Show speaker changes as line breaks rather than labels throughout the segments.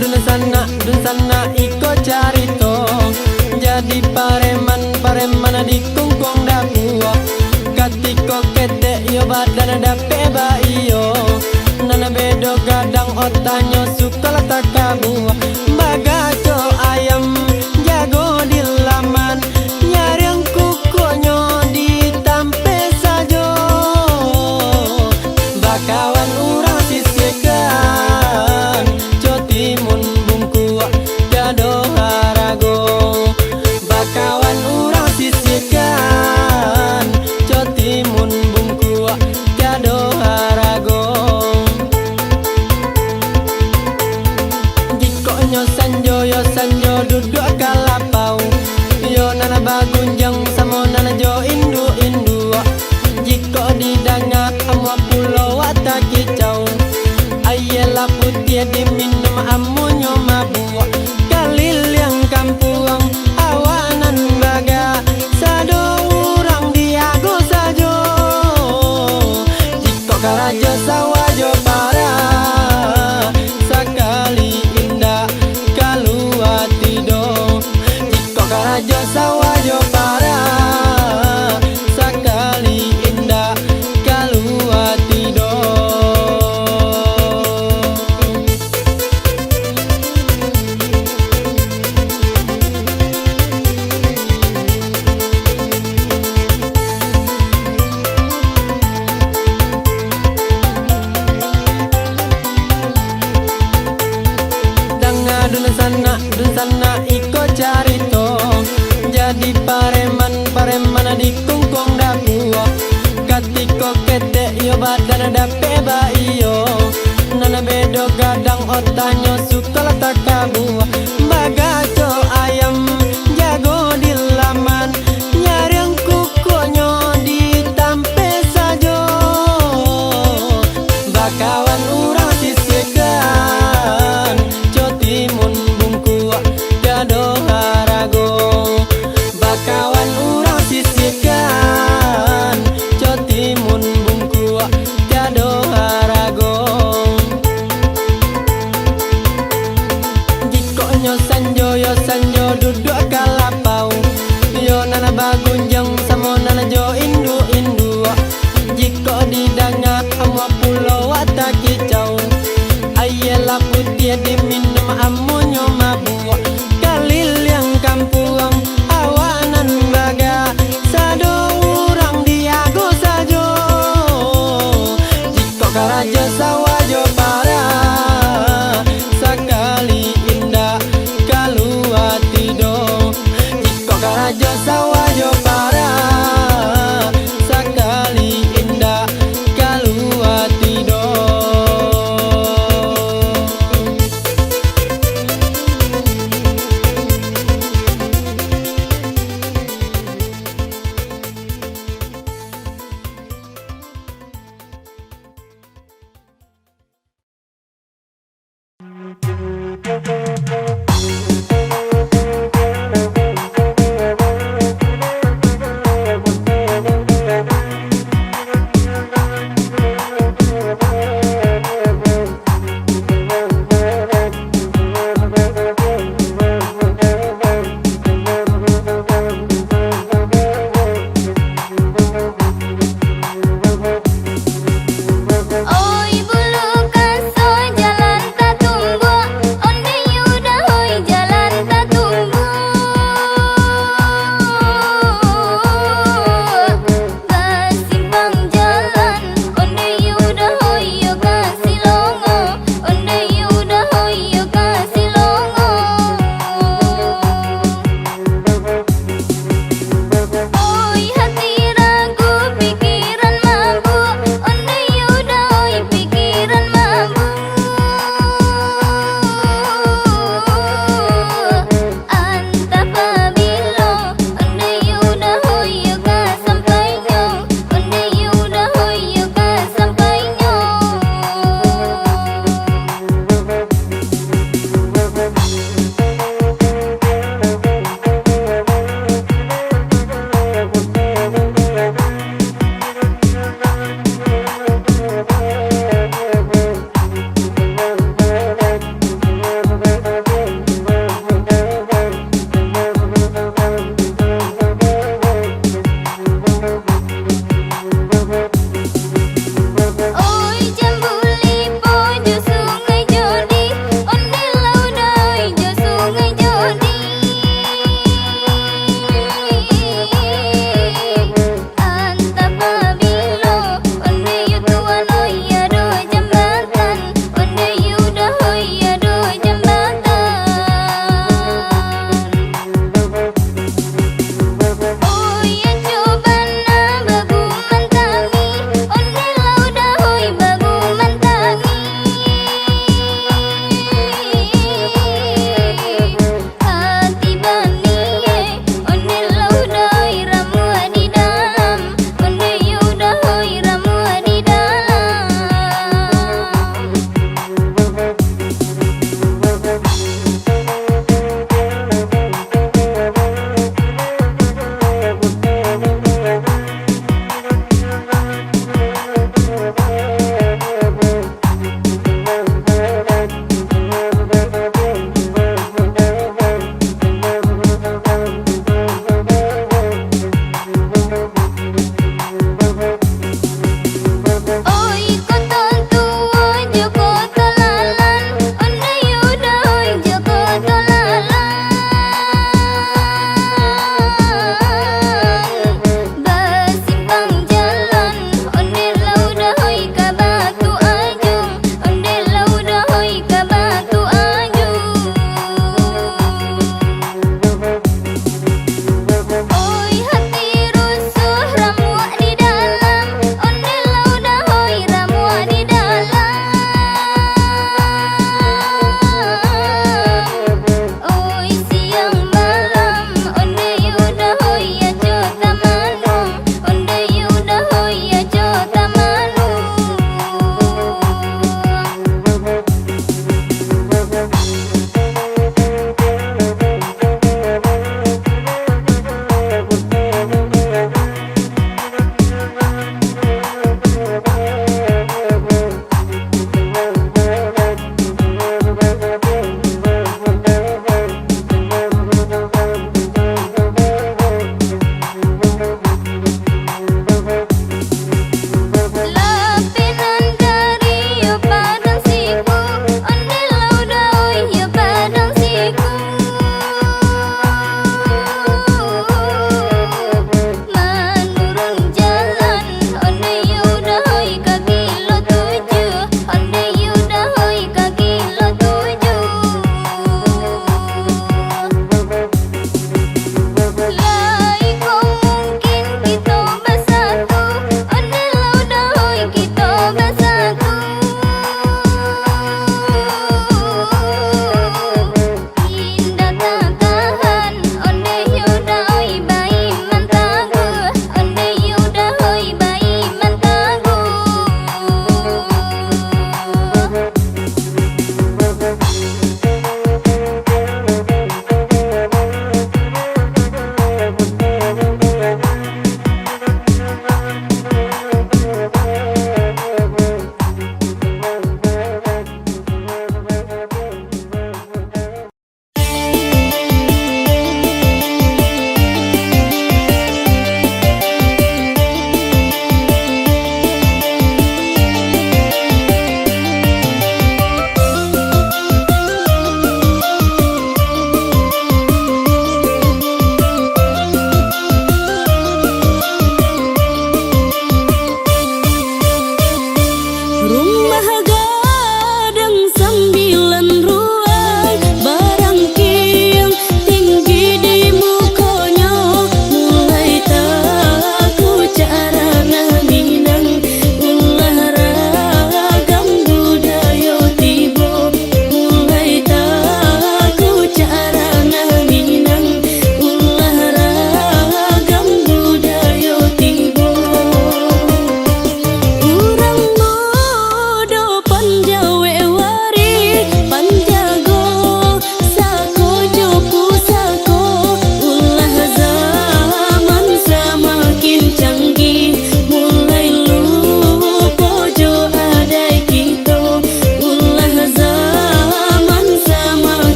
dun sana iko carito jadi pareman di kungkung dapua katiko kete yo badan dape ba iyo nana bedo gadang otanyo sukala takabua bagaco ayam jago di laman nyariang kukonyo di tampe sajo bakawan urang sisiekan cotimun bungku dado harago bakawan urang sisiekan cotimun bungku dado harago jikonyo sanjo duduk kalapau yo nana bagunjang samo nana jo indu jiko didanga amwa pulau wata kicau ayela putih diminum amunyo mabua kalil yang kampuang awanan baga sado urang diago sajo jiko karajo sawajo para sakali indah kaluati do jiko karajo sawajo para sakali indah kaluati do dun sana iko carito jadi pareman di kungkung dapua katiko kete yo badan dape ba iyo nana bedo gadang otanyo sukala takabua bagaco ayam jago di laman nyariang kukonyo di tampe sajo bakawan urang sisiekan cotimun bungku dado harago bakawan urang sisiekan cotimun bungku dado harago jikonyo sanjo duduk kalapau yo nana bagunjang samo nana jo indu jiko didanga amwa pulau wata kicau ayela putih diminum amunyo mabua kalil yang kampuang awanan baga sado urang diago sajo jiko karajo sawajo para sakali indah kaluati do jiko karajo sawajo para sakali indah kaluati do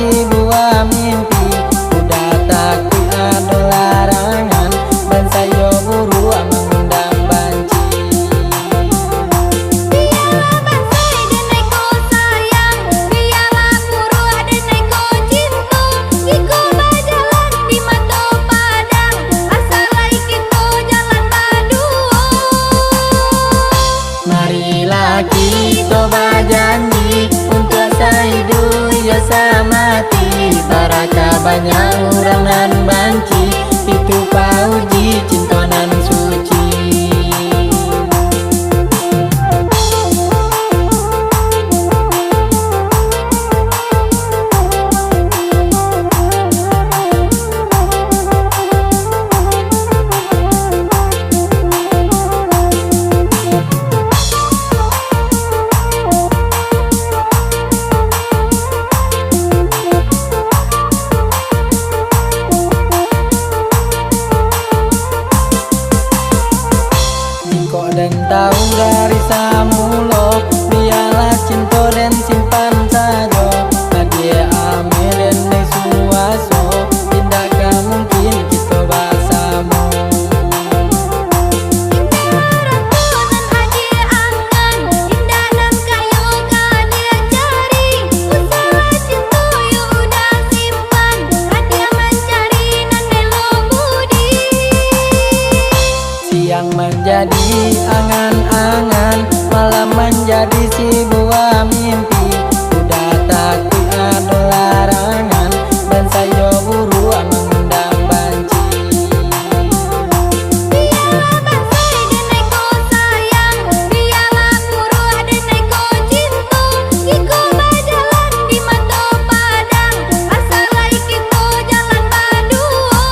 si buah mimpi. Udah takut ada larangan, ban sayo buru mengundang banci.
Biarlah bansai denai ko sayang, biarlah buru denai ko cinta. Iko berjalan di mata padang, asal kita jalan berdua.
Marilah kita berjanji untuk sehidup ya samati. Baraka banyak orang nan banci, itu pauji cinta nan suci. Kok dan tahu dari samulo, biarlah cinta dan simpan saja. Nadia amil dan suaso, tindakan mungkin kita bersama.
Indah ratunan hadir angan, indah nan kayu kadir cari. Usaha cinta yu udah simpan, hadir mencari nan melo budi.
Siang menjadi angan-angan, malam menjadi si buah mimpi. Udah takut ada larangan, dan sayo buru mengundang banci.
Biarlah bansai denai ko sayang, biarlah buru denai ko cinta. Iko berjalan di mata padang, asal kita jalan berdua.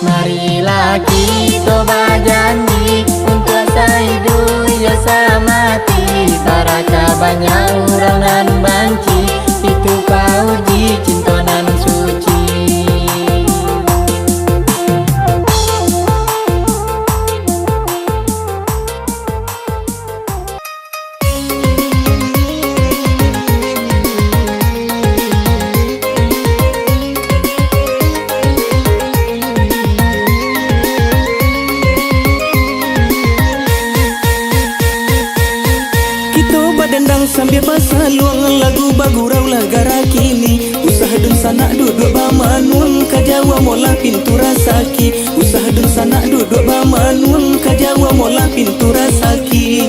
Marilah kita berjanji untuk sehidup ya samati. Baraka banyak orang nan banci, itu pauji cinta nan suci.
Kita badendang sambil basaluang, lagu bagurau lagara kini. Usaha dun sanak duduk bamanuang, kajawa mola pintu rasaki. Usaha dun sanak duduk bamanuang, kajawa mola pintu rasaki.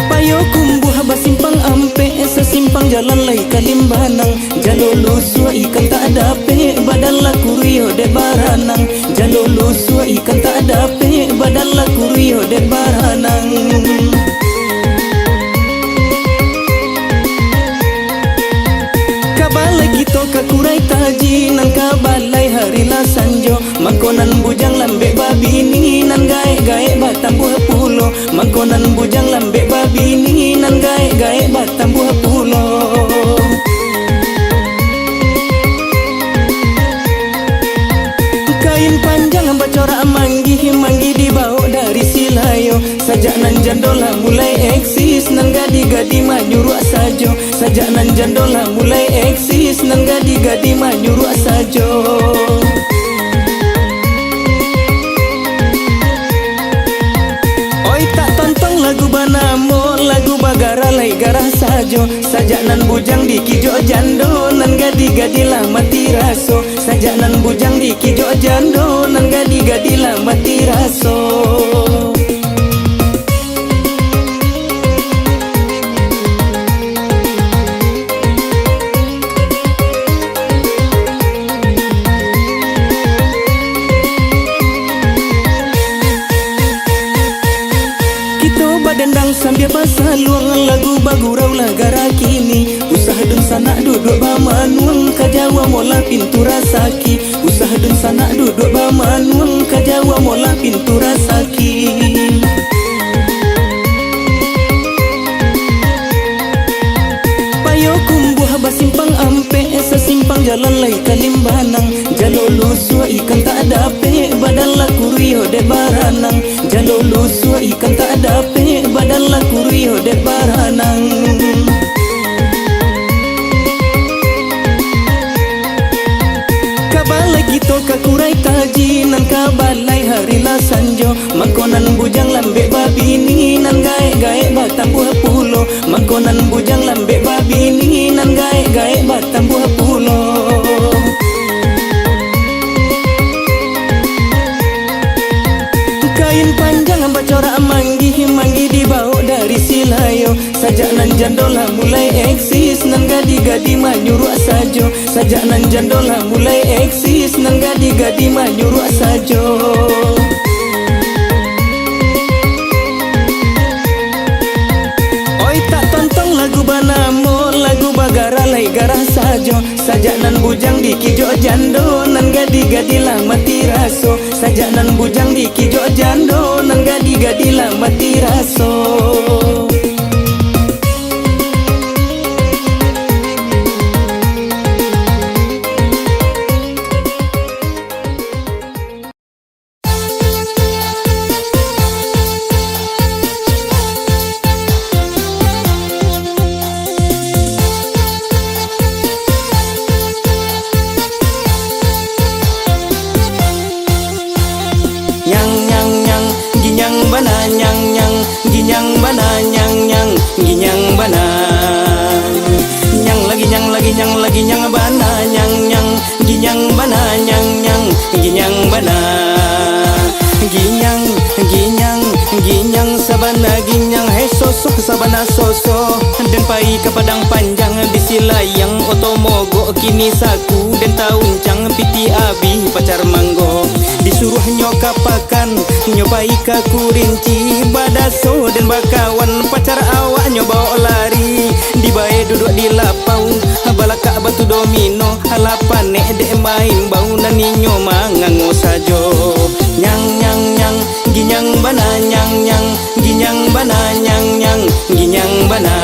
Payo kumbuh basimpang ampe, sesimpang jalan lai kalimbanang. Jalolo sua ikan tak ada pe, badan la kurio de baranang. Jalolo sua ikan tak ada pe, badan la kurio de baranang. Kabalai kita kakurai taji, nan kabalai hari la sanjo. Mangkonan bujang lambe babini, nan gae-gae batam buah pulo. Mangkonan bujang lambe babini, nan gae-gae batam buah pulo. Kain panjang bacora manggi, manggi dibawa dari silayo. Sajak nan jandola mulai eksis, nan gadi-gadi maju ruak sajo. Sajak nan jandola mulai eksis, nan gadi-gadi maju ruak sajo. Oi tak tonton lagu banamo, lagu bagara lai garah sajo. Sajak nan bujang di kijo jando, nan gadi-gadi lah mati raso. Sajak nan bujang di kijo jando, nan gadi-gadi lah mati raso. Badendang sambil basaluang, lagu bagurau lagara kini. Usaha dun sanak duduk bamanuang, kajawa mola pintu rasaki. Usaha dun sanak duduk bamanuang, kajawa mola pintu rasaki. Payo kumbuh basimpang ampe, sesimpang jalan lai kalimbanang. Jalolo sua ikan tak ada pe, badan la kurio de baranang. Jalolo sua ikan tak ada pe, badan la Mangkonan bujang lambe babi ni nan gae-gae batang buah pulo. Mangkonan bujang lambe babi ni nan gae-gae batang buah pulo. Kain panjang bacorak manggi dibawa dari Silayo. Sajak nan jandola mulai eksis nan gadi-gadi manyuruh sajo. Sajak nan jandola mulai eksis nan gadi-gadi manyuruh sajo. Oi tak tonton lagu banamo, lagu bagara lai garah sajo. Sajak nan bujang di kijo jando nan gadi-gadi lah mati raso. Sajak nan bujang di kijo jando nan gadi-gadi lah mati raso. Ginyang bana ginyang bana nyang lagi nyang bana ginyang bana ginyang bana ginyang sabana ginyang hai sosok sabana soso dan pai ke padang panjang bisilayang otomogo kini saku dan tauncang piti abi pacar manggo disuruh nyokapakan nyobai ka kurinci badaso dan bakawan pacar awak nyoba lari di bae duduk di lapau balaka batu domino halapan nek dek main bau nani nyoma ngango sajo nyang ginyang bana ginyang bana ginyang bana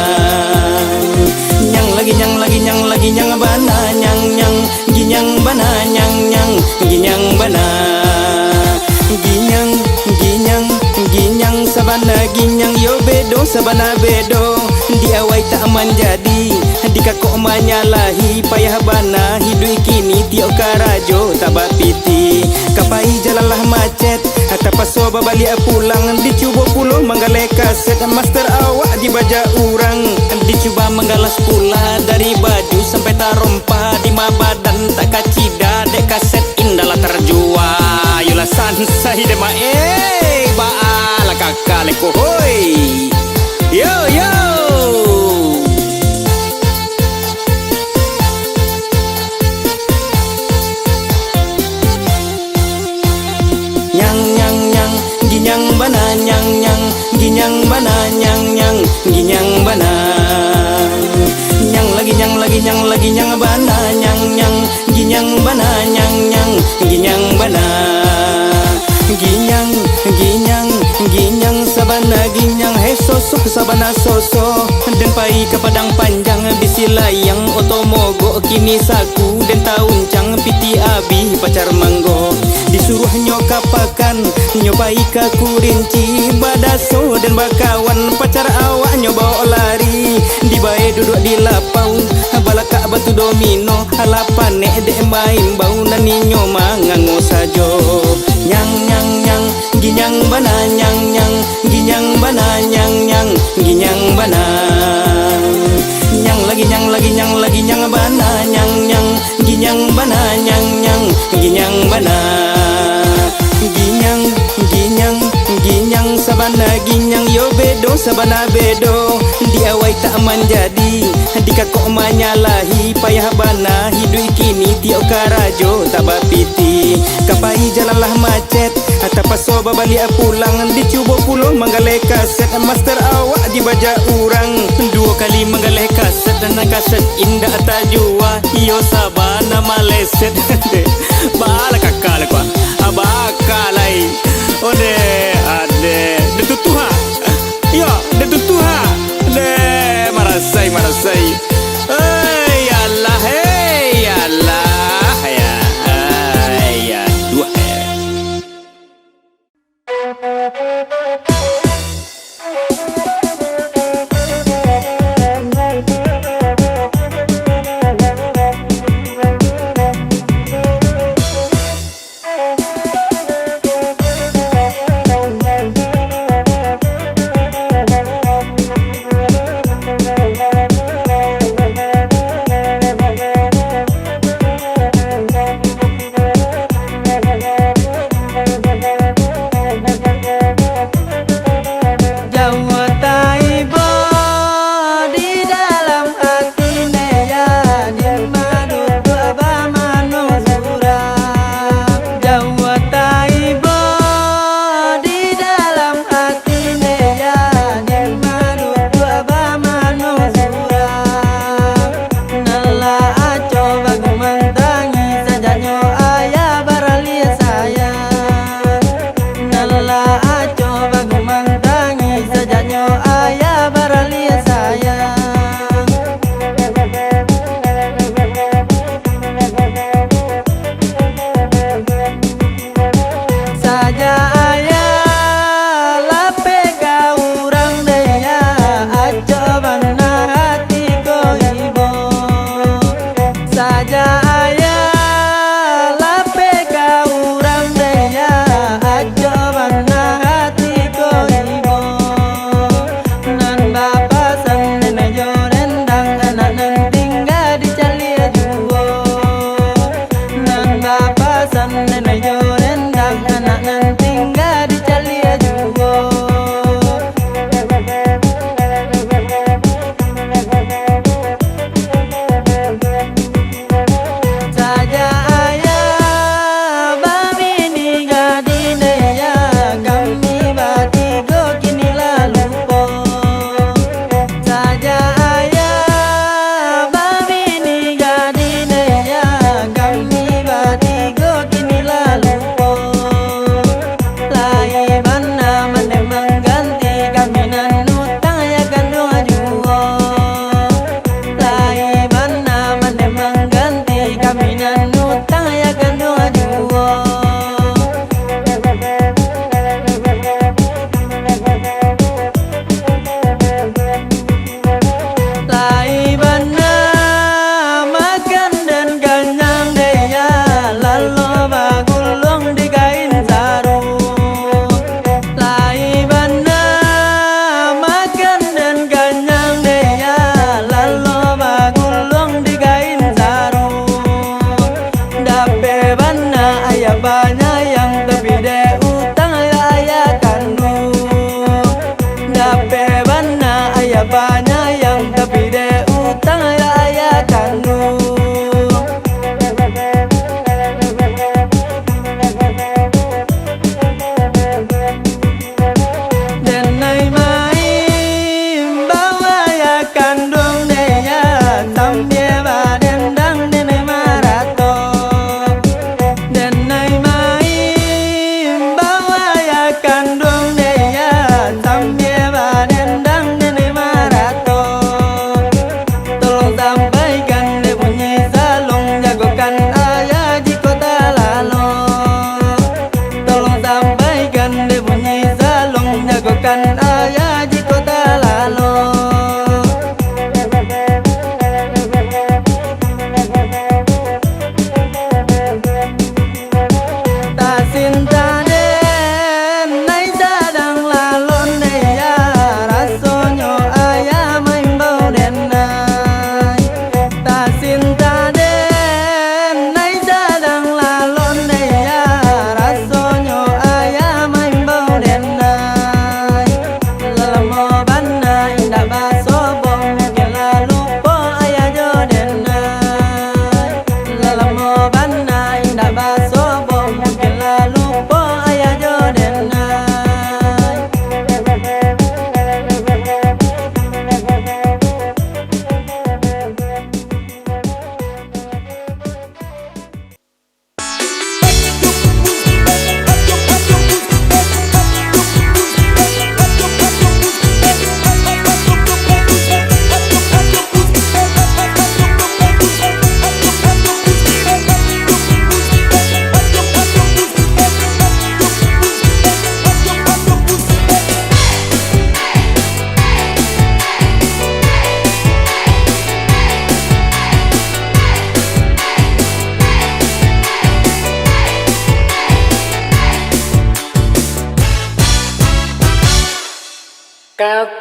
nyang lagi nyang bana ginyang bana ginyang bana ginyang sabana ginyang yo bedo sabana bedo diawai tak menjadi dikakok manyalahi payah bana hidui kini tiok karajo tabak piti kapai jalalah macet tapaso babali pulang dicuba pulau manggale kaset master awak dibaja urang dicuba menggalas pula dari baju sampai tarompa di badan tak kacida dek kaset indalah terjua yola sansai dema baala kakale kohoi yo ginyang bana ginyang bana ginyang bana nyang lagi nyang bana ginyang bana ginyang bana ginyang sabana ginyang hai sosok sabana soso dan pai ke padang panjang bisilayang otomogo kini saku dan tauncang piti abi pacar manggo disuruh nyokapakan nyobai ka kurinci badaso dan bakawan pacar awak nyoba lari di bae duduk di lapau balaka batu domino halapan nek dek main bau nani nyoma ngango sajo nyang ginyang bana ginyang bana ginyang bana nyang lagi nyang bana ginyang bana ginyang bana ginyang sabana ginyang yo bedo sabana bedo diawai tak menjadi dikakok manyalahi payah bana hidui kini tiok karajo tabak piti kapai jalalah macet tapaso babali pulang dicuba pulau manggale kaset master awak dibaja urang dua kali manggale kaset dan kaset indah tajua yo sabana maleset bala kakal kwa abakalai ode ade detutuha yo detutuha de marasai ya Allah ya Allah ya dua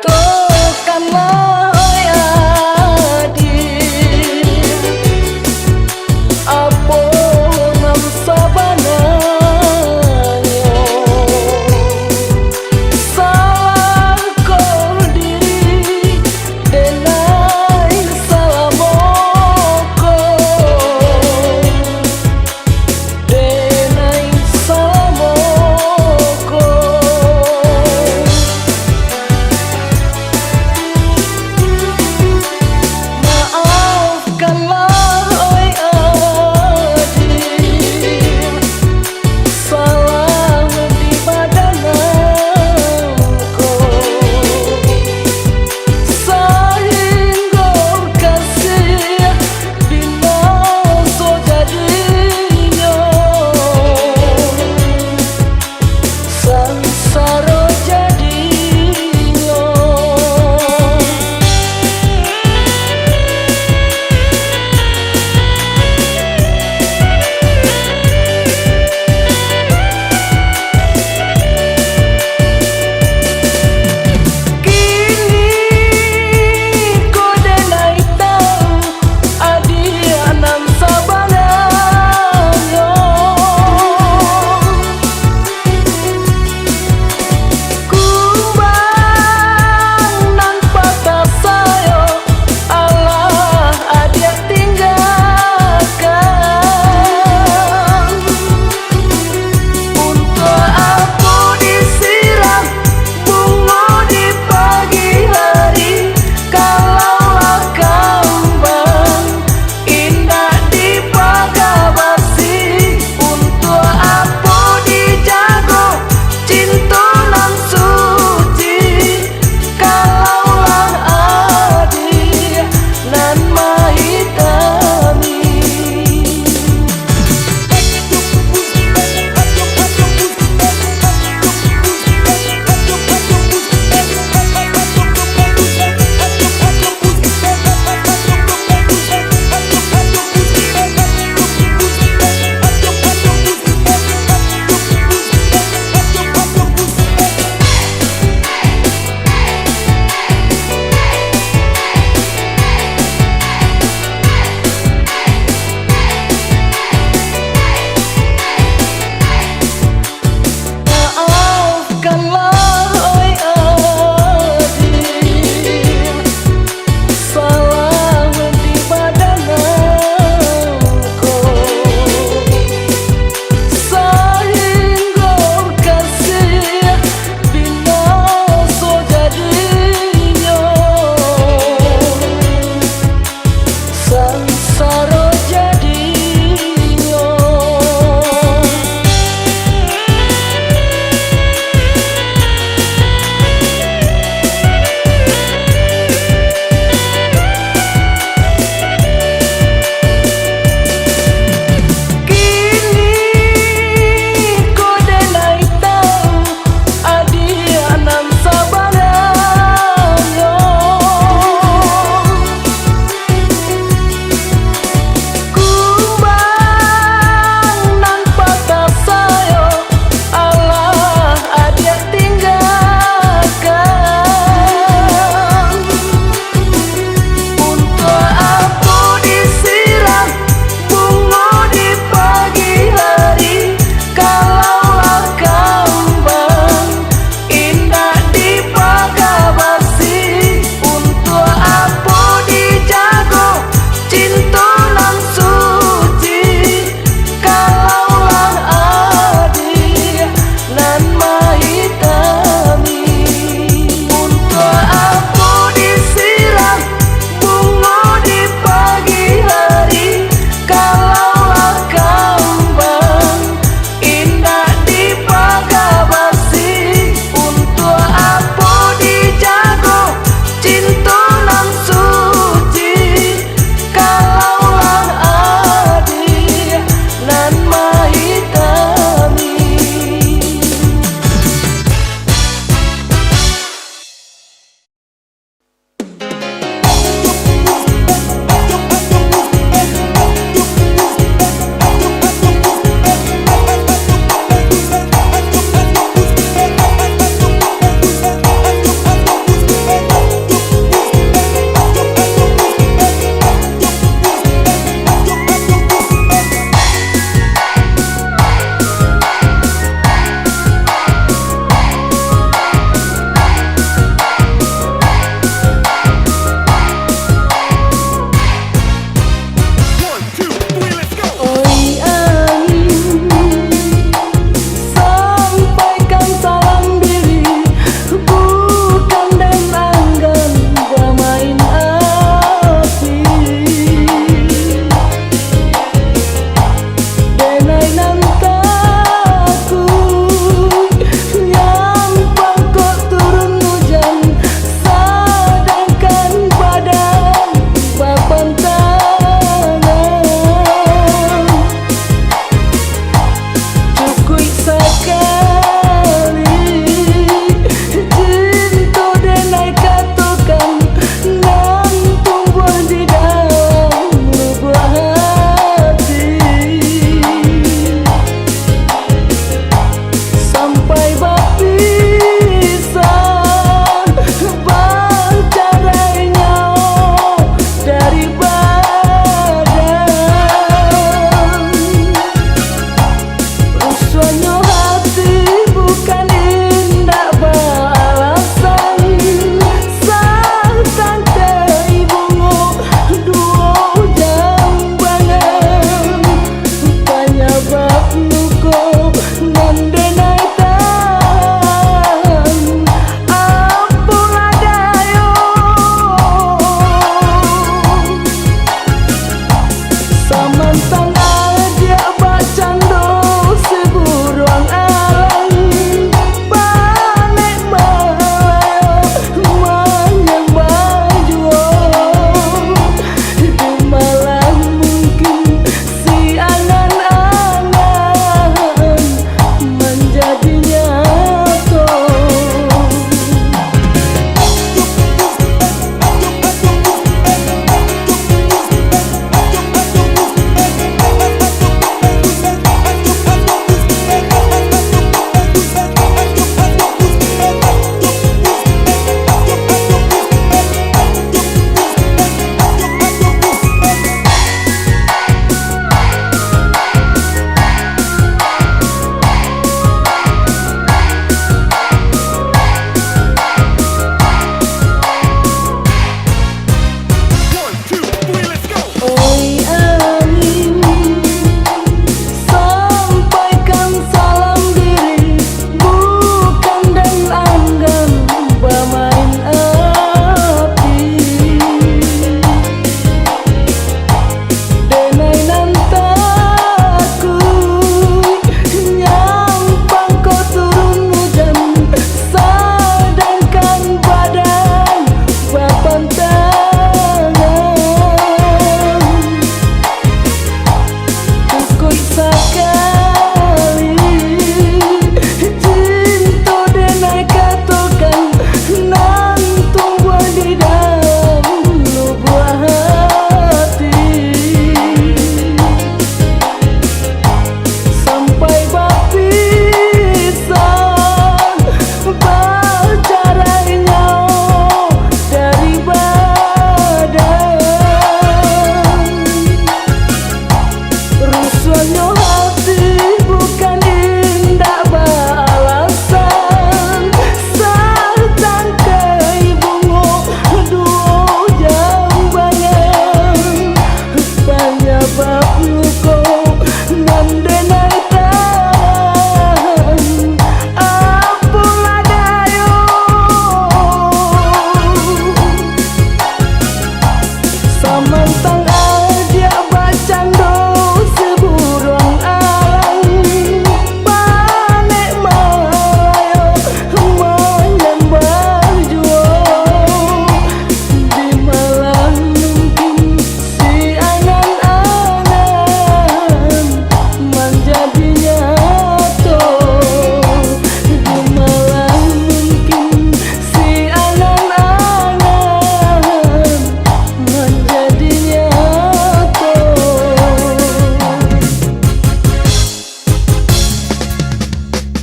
Oh kamu